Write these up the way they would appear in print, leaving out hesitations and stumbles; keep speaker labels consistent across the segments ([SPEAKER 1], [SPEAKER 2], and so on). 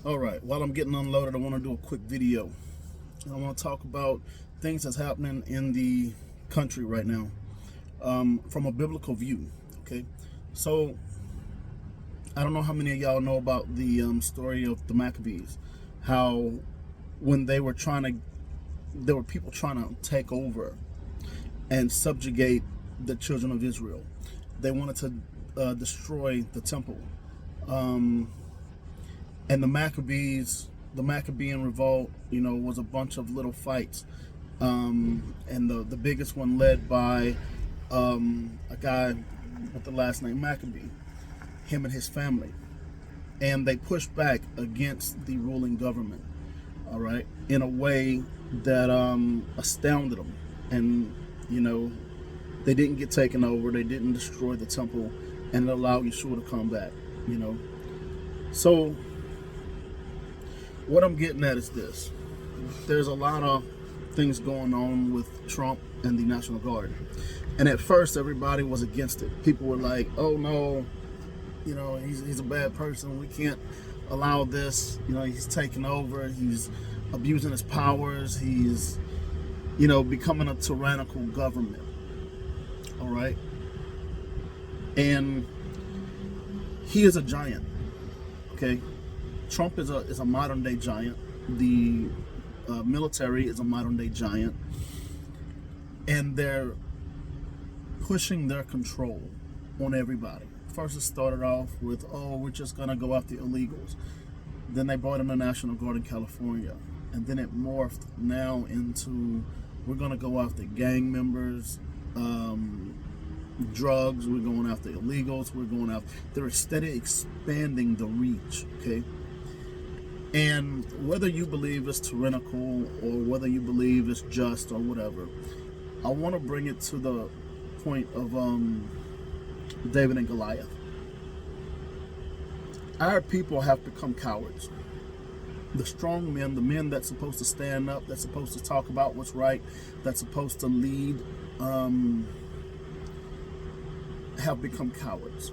[SPEAKER 1] All right, while I'm getting unloaded, I want to do a quick video. I want to talk about things that's happening in the country right now from a biblical view. Okay, so I don't know how many of y'all know about the story of the Maccabees, how when there were people trying to take over and subjugate the children of Israel. They wanted to destroy the temple. Um, and the Maccabean revolt, was a bunch of little fights, and the biggest one led by a guy with the last name Maccabee, him and his family, and they pushed back against the ruling government. All right, in a way that astounded them, and they didn't get taken over, they didn't destroy the temple, and it allowed Yeshua to come back. So what I'm getting at is this: there's a lot of things going on with Trump and the National Guard, and at first everybody was against it. People were like, "Oh no, he's a bad person. We can't allow this. He's taking over. He's abusing his powers. He's becoming a tyrannical government." All right, and he is a giant. Okay, Trump is a modern day giant. The military is a modern day giant, and they're pushing their control on everybody. First, it started off with, "Oh, we're just gonna go after the illegals." Then they brought in the National Guard in California, and then it morphed now into, "We're gonna go after gang members, drugs. We're going after illegals. We're going after." They're steady expanding the reach. Okay. And whether you believe it's tyrannical or whether you believe it's just or whatever, I want to bring it to the point of David and Goliath. Our people have become cowards. The strong men, the men that's supposed to stand up, that's supposed to talk about what's right, that's supposed to lead, have become cowards.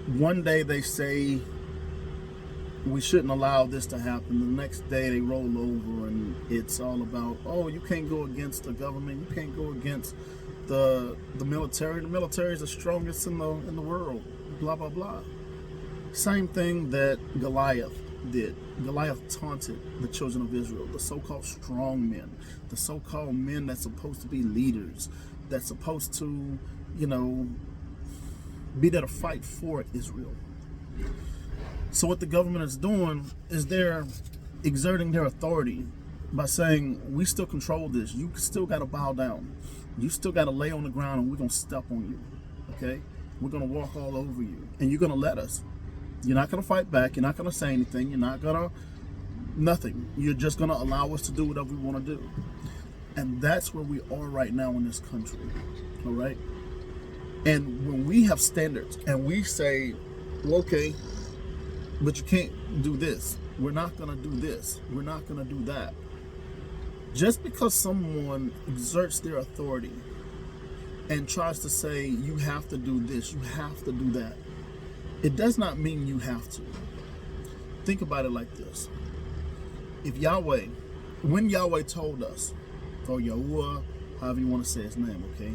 [SPEAKER 1] One day they say we shouldn't allow this to happen. The next day they roll over and it's all about, "Oh, you can't go against the government. You can't go against the military. The military is the strongest in the world." Blah blah blah. Same thing that Goliath did. Goliath taunted the children of Israel, the so-called strong men, the so-called men that's supposed to be leaders, that's supposed to, be there to fight for Israel. So what the government is doing is they're exerting their authority by saying, "We still control this. You still got to bow down. You still got to lay on the ground, and we're going to step on you. Okay? We're going to walk all over you, and you're going to let us. You're not going to fight back. You're not going to say anything. You're not going to nothing. You're just going to allow us to do whatever we want to do." And that's where we are right now in this country. All right? And when we have standards and we say, "Well, okay, but you can't do this. We're not going to do this. We're not going to do that." Just because someone exerts their authority and tries to say, "You have to do this, you have to do that," it does not mean you have to. Think about it like this. When Yahweh told us, or Yahuwah, however you want to say his name, okay?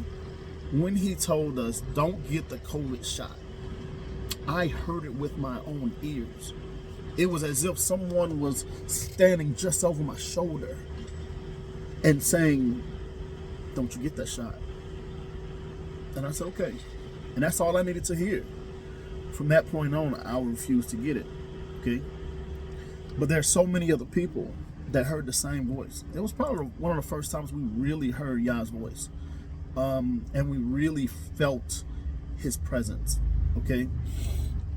[SPEAKER 1] When he told us, "Don't get the COVID shot," I heard it with my own ears. It was as if someone was standing just over my shoulder and saying, "Don't you get that shot." And I said, "Okay." And that's all I needed to hear. From that point on, I refused to get it. Okay? But there's so many other people that heard the same voice. It was probably one of the first times we really heard Yah's voice. And we really felt his presence. Okay?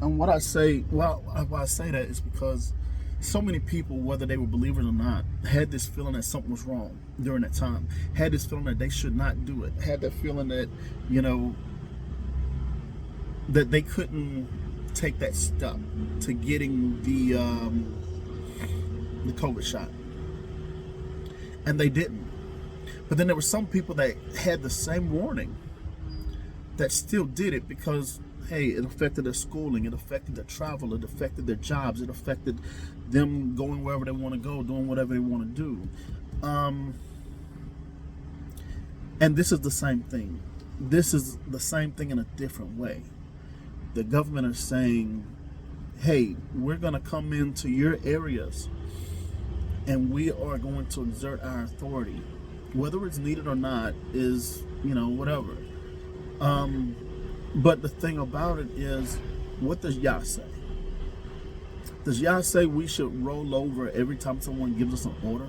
[SPEAKER 1] And why I say that is because so many people, whether they were believers or not, had this feeling that something was wrong during that time. Had this feeling that they should not do it. Had that feeling that, that they couldn't take that step to getting the COVID shot. And they didn't. But then there were some people that had the same warning that still did it because, hey, it affected their schooling, it affected their travel, it affected their jobs, it affected them going wherever they want to go, doing whatever they want to do. And this is the same thing. This is the same thing in a different way. The government is saying, hey, we're going to come into your areas and we are going to exert our authority. Whether it's needed or not is, whatever. But the thing about it is, what does Yah say? Does Yah say we should roll over every time someone gives us an order?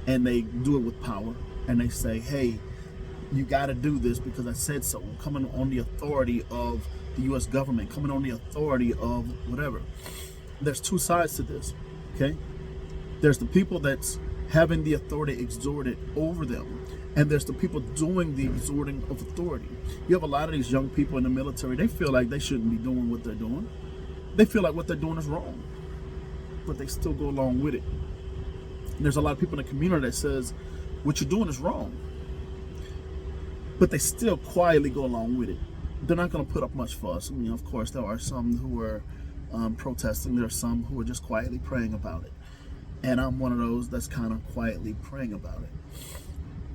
[SPEAKER 1] And they do it with power. And they say, hey, you got to do this because I said so. Coming on the authority of the U.S. government, coming on the authority of whatever. There's two sides to this, okay? There's the people that's having the authority exerted over them, and there's the people doing the exerting of authority. You have a lot of these young people in the military, they feel like they shouldn't be doing what they're doing. They feel like what they're doing is wrong, but they still go along with it. And there's a lot of people in the community that says, what you're doing is wrong, but they still quietly go along with it. They're not going to put up much fuss. I mean, of course, there are some who are protesting. There are some who are just quietly praying about it. And I'm one of those that's kind of quietly praying about it.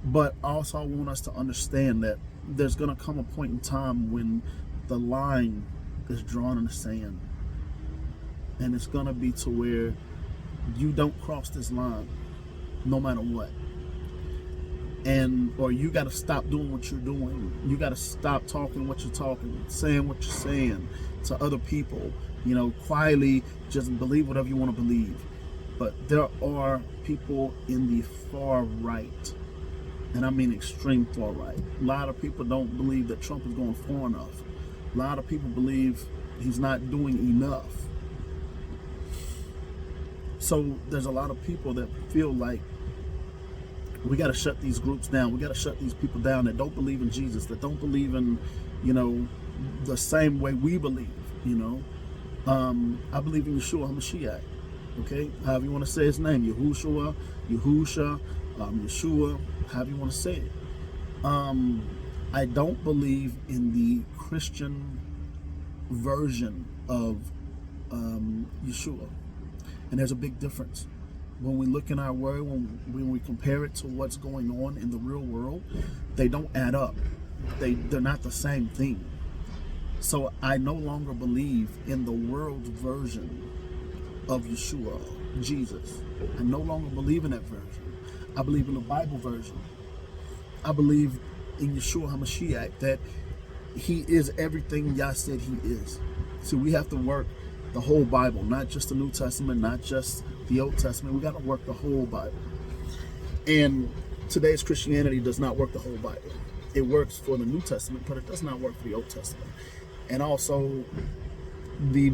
[SPEAKER 1] But also I want us to understand that there's going to come a point in time when the line is drawn in the sand. And it's going to be to where you don't cross this line no matter what. Or you got to stop doing what you're doing. You got to stop talking what you're talking, saying what you're saying to other people. Quietly just believe whatever you want to believe. But there are people in the far right, and I mean extreme far right. A lot of people don't believe that Trump is going far enough. A lot of people believe he's not doing enough. So there's a lot of people that feel like we got to shut these groups down. We got to shut these people down that don't believe in Jesus, that don't believe in, the same way we believe. I believe in Yeshua HaMashiach. Okay, however you want to say his name, Yahushua, Yahusha, Yeshua, however you want to say it. I don't believe in the Christian version of Yeshua, and there's a big difference. When we look in our word, when we compare it to what's going on in the real world, they don't add up. They're not the same thing. So I no longer believe in the world version of Yeshua, Jesus. I no longer believe in that version. I believe in the Bible version. I believe in Yeshua HaMashiach, that he is everything Yah said he is. So we have to work the whole Bible, not just the New Testament, not just the Old Testament. We got to work the whole Bible. And today's Christianity does not work the whole Bible. It works for the New Testament, but it does not work for the Old Testament. And also the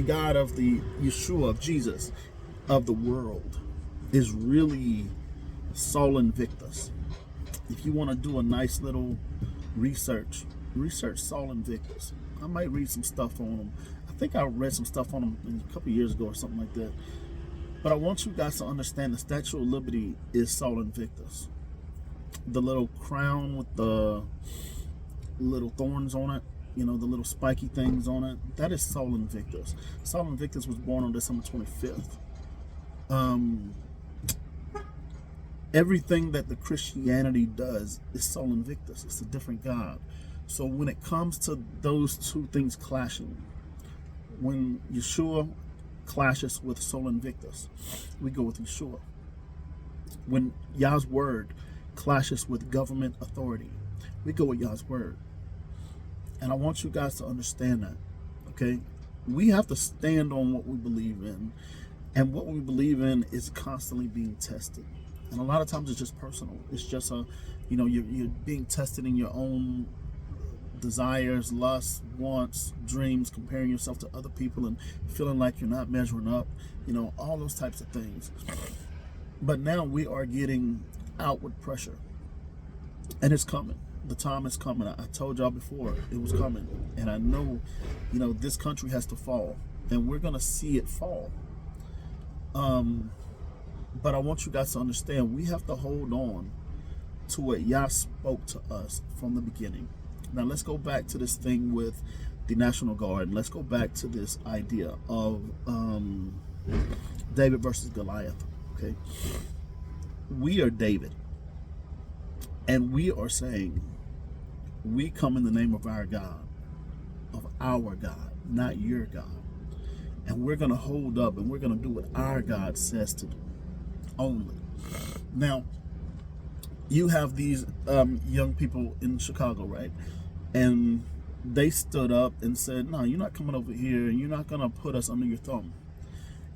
[SPEAKER 1] God of the Yeshua, of Jesus, of the world, is really Sol Invictus. If you want to do a nice little research Sol Invictus. I might read some stuff on him. I think I read some stuff on him a couple years ago or something like that. But I want you guys to understand the Statue of Liberty is Sol Invictus. The little crown with the little thorns on it, the little spiky things on it, that is Sol Invictus. Sol Invictus was born on December 25th. Everything that the Christianity does is Sol Invictus. It's a different God. So when it comes to those two things clashing, when Yeshua clashes with Sol Invictus, we go with Yeshua. When Yah's word clashes with government authority, we go with Yah's word. And I want you guys to understand that, okay? We have to stand on what we believe in, and what we believe in is constantly being tested. And a lot of times it's just personal. It's just you're being tested in your own desires, lusts, wants, dreams, comparing yourself to other people and feeling like you're not measuring up, all those types of things. But now we are getting outward pressure, and it's coming. The time is coming. I told y'all before it was coming, and I know, this country has to fall, and we're gonna see it fall. But I want you guys to understand, we have to hold on to what Yah spoke to us from the beginning. Now let's go back to this thing with the National Guard. Let's go back to this idea of David versus Goliath. Okay, we are David, and we are saying we come in the name of our God, not your God, and we're going to hold up and we're going to do what our God says to do only. Now, you have these young people in Chicago, right? And they stood up and said, no, you're not coming over here and you're not going to put us under your thumb.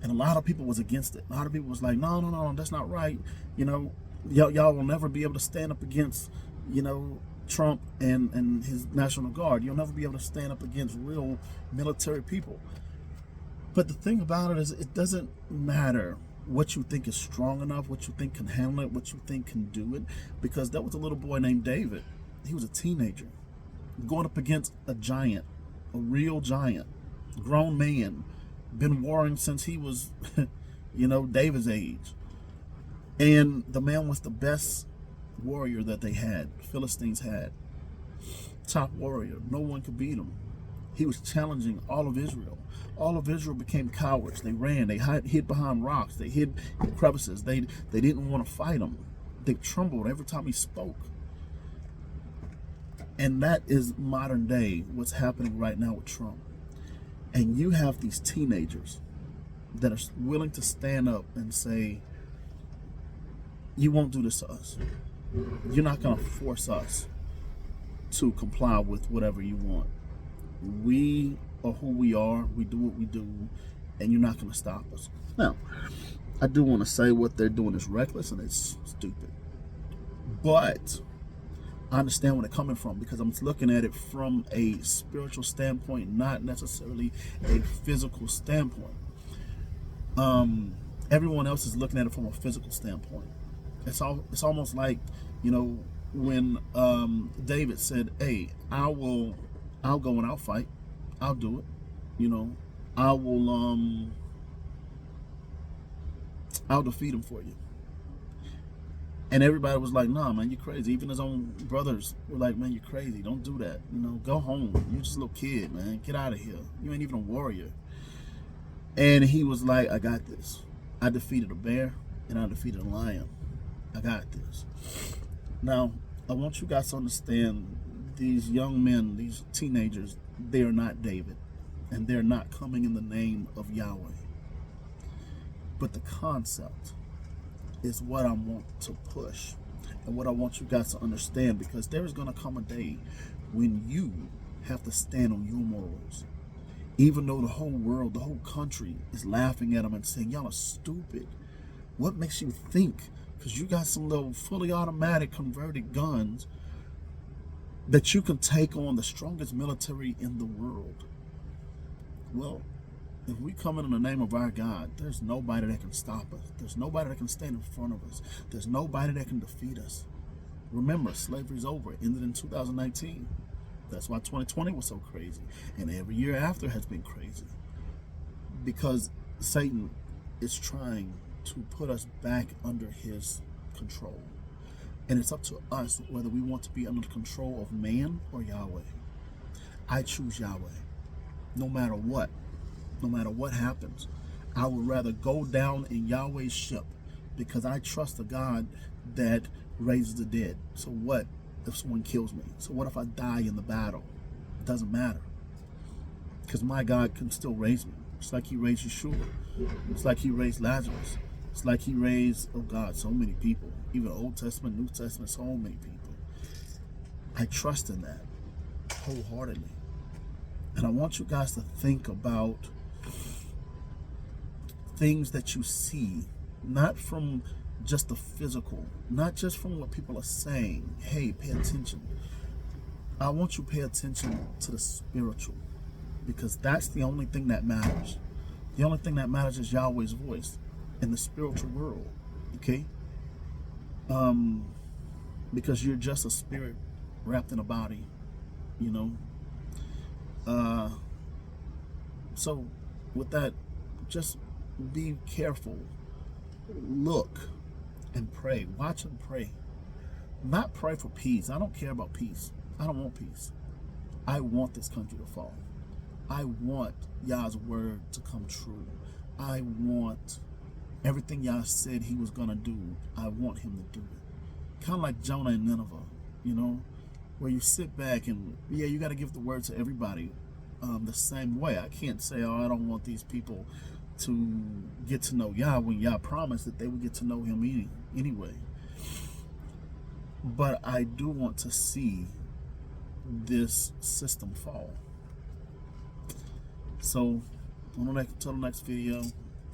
[SPEAKER 1] And a lot of people was against it. A lot of people was like, no, that's not right. You know, y'all will never be able to stand up against, you know, Trump and his National Guard. You'll never be able to stand up against real military people. But the thing about it is, it doesn't matter what you think is strong enough, what you think can handle it, what you think can do it. Because there was a little boy named David. He was a teenager going up against a giant, a real giant, grown man, been warring since he was, you know, David's age. And the man was the best warrior that they had, Philistines had. Top warrior. No one could beat him. He was challenging all of Israel. All of Israel became cowards. They ran. They hid behind rocks. They hid in crevices. They didn't want to fight him. They trembled every time he spoke. And that is modern day, what's happening right now with Trump. And you have these teenagers that are willing to stand up and say, you won't do this to us. You're not going to force us to comply with whatever you want. We are who we are. We do what we do, and you're not going to stop us. Now, I do want to say what they're doing is reckless and it's stupid. But I understand where they're coming from, because I'm looking at it from a spiritual standpoint, not necessarily a physical standpoint. Everyone else is looking at it from a physical standpoint. It's almost like, you know, when David said, hey, I'll go and I'll fight. I'll do it. You know, I'll defeat him for you. And everybody was like, nah, man, you're crazy. Even his own brothers were like, man, you're crazy. Don't do that. You know, go home. You're just a little kid, man. Get out of here. You ain't even a warrior. And he was like, I got this. I defeated a bear and I defeated a lion. I got this. Now, I want you guys to understand, these young men, these teenagers, they are not David. And they're not coming in the name of Yahweh. But the concept is what I want to push and what I want you guys to understand, because there is going to come a day when you have to stand on your morals, even though the whole world, the whole country is laughing at them and saying, y'all are stupid. What makes you think, because you got some little fully automatic converted guns, that you can take on the strongest military in the world? Well, if we come in the name of our God, there's nobody that can stop us. There's nobody that can stand in front of us. There's nobody that can defeat us. Remember, slavery's over. It ended in 2019. That's why 2020 was so crazy. And every year after has been crazy. Because Satan is trying to put us back under his control. And it's up to us whether we want to be under the control of man or Yahweh. I choose Yahweh. No matter what. No matter what happens, I would rather go down in Yahweh's ship, because I trust the God that raises the dead. So what if someone kills me? So what if I die in the battle? It doesn't matter, because my God can still raise me. It's like he raised Yeshua. It's like he raised Lazarus. It's like he raised, oh God, so many people. Even Old Testament, New Testament, so many people. I trust in that wholeheartedly. And I want you guys to think about things that you see, not from just the physical, not just from what people are saying. Hey, pay attention. I want you to pay attention to the spiritual, because that's the only thing that matters. The only thing that matters is Yahweh's voice in the spiritual world, okay? Because you're just a spirit wrapped in a body, you know? So with that, just be careful. Look and pray. Watch and pray. Not pray for peace. I don't care about peace. I don't want peace. I want this country to fall. I want Yah's word to come true. I want everything Yah said he was going to do. I want him to do it. Kind of like Jonah and Nineveh, you know, where you sit back and, yeah, you got to give the word to everybody the same way. I can't say, oh, I don't want these people to get to know Yah when Yah promised that they would get to know him anyway. But I do want to see this system fall. So, until the next video,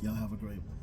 [SPEAKER 1] y'all have a great one.